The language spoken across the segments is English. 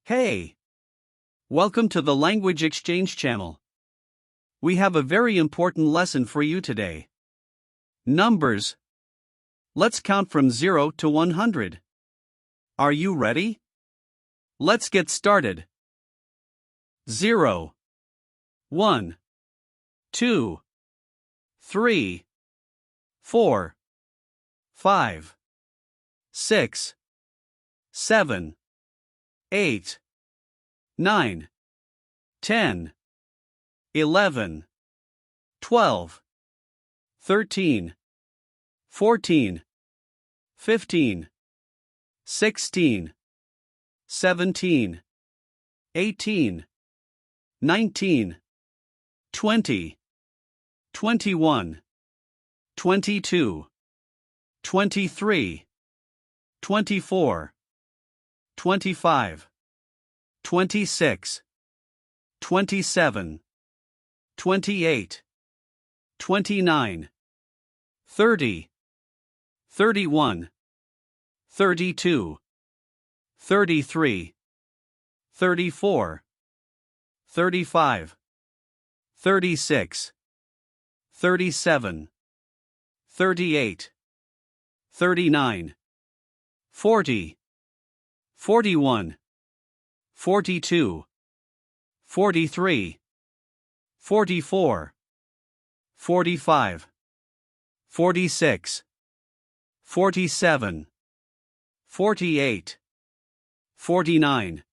Hey! Welcome to the Language Exchange channel. We have a very important lesson for you today. Numbers. Let's count from 0 to 100. Are you ready? Let's get started. 0, 1, 2, 3, 4, 5, 6, 7, 8, 9, 10, 11, 12, 13, 14, 15, 16, 17, 18, 19, 20, 21, 22, 23, 24, 25, 26, 27, 28, 29, 30, 31, 32, 33, 34, 35, 36, 37, 38, 39, 40, 41, 42, 43, 44, 45, 46, 47, 48, 49,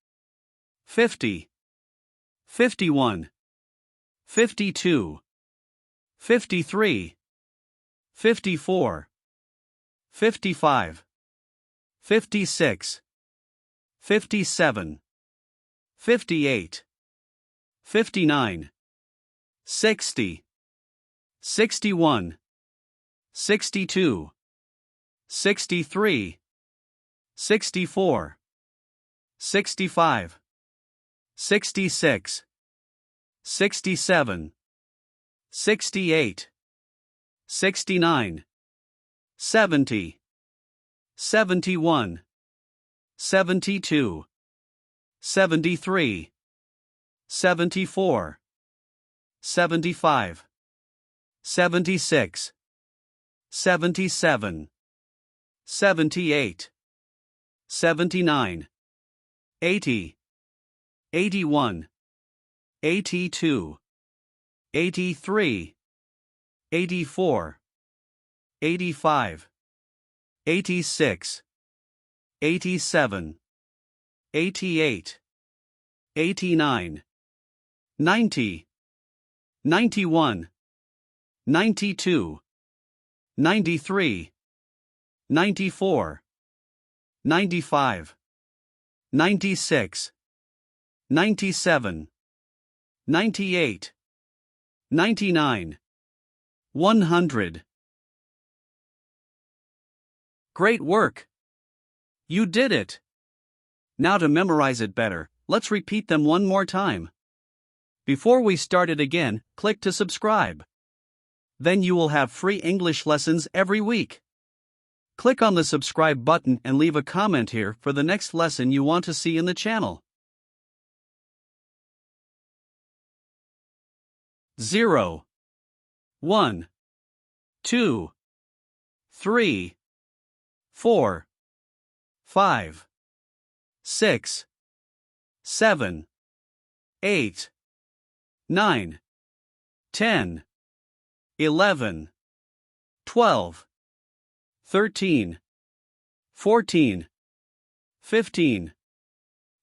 50, 51, 52, 53, 54, 55, 56, 57, 58, 59, 60, 61, 62, 63, 64, 65, 66, 67, 68, 69, 70, 71, 72, 73, 74, 75, 76, 77, 78, 79, 80, 81, 82, 83, 84, 85, 86, 87, 88, 89, 90, 91, 92, 93, 94, 95, 96, 97, 98, 99, 100. Great work! You did it! Now to memorize it better, let's repeat them one more time. Before we start it again, click to subscribe. Then you will have free English lessons every week. Click on the subscribe button and leave a comment here for the next lesson you want to see in the channel. 0, 1, 2, 3, 4, 5, 6, 7, 8, 9, 10, 11, 12, 13, 14, 15,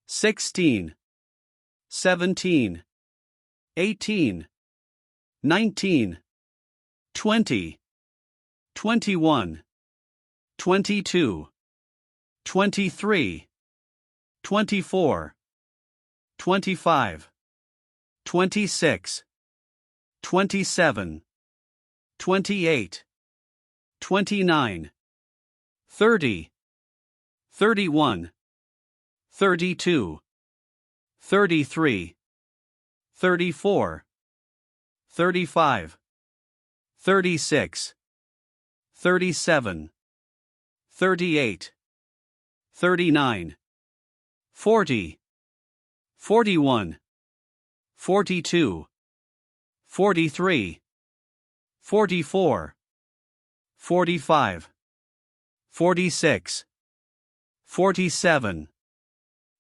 16, 17, 18, 19, 20, 21, 22, 23, 24, 25, 26, 27, 28, 29, 30, 31, 32, 33, 34, 35, 36, 37, 38, 39, 40, 41, 42, 43, 44, 45, 46, 47,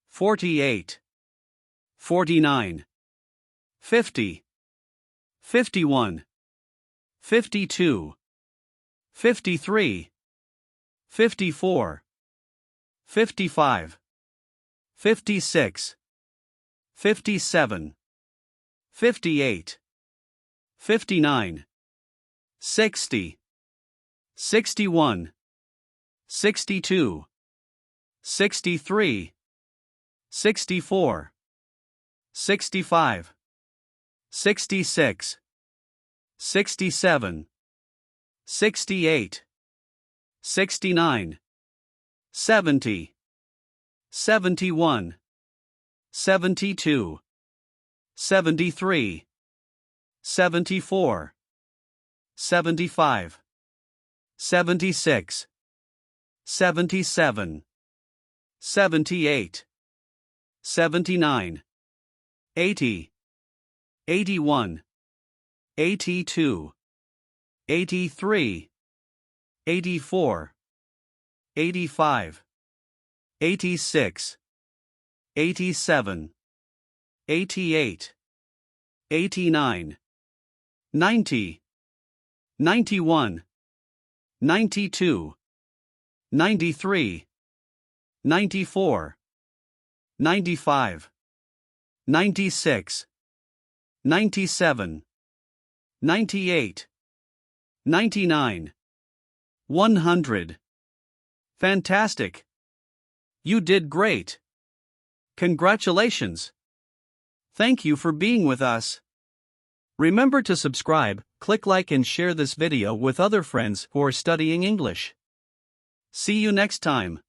48, 49, 50, 51, 52, 53, 54, 55, 56, 57, 58, 59, 60, 61, 62, 63, 64, 65, 66, 67, 68, 69, 70, 71, 72, 73, 74, 75, 76, 77, 78, 79, 80, 81, 82, 83, 84, 85, 86, 87, 88, 89, 90, 91, 92, 93, 94, 95, 96, 97, 98, 99, 100. Fantastic! You did great! Congratulations! Thank you for being with us. Remember to subscribe, click like and share this video with other friends who are studying English. See you next time.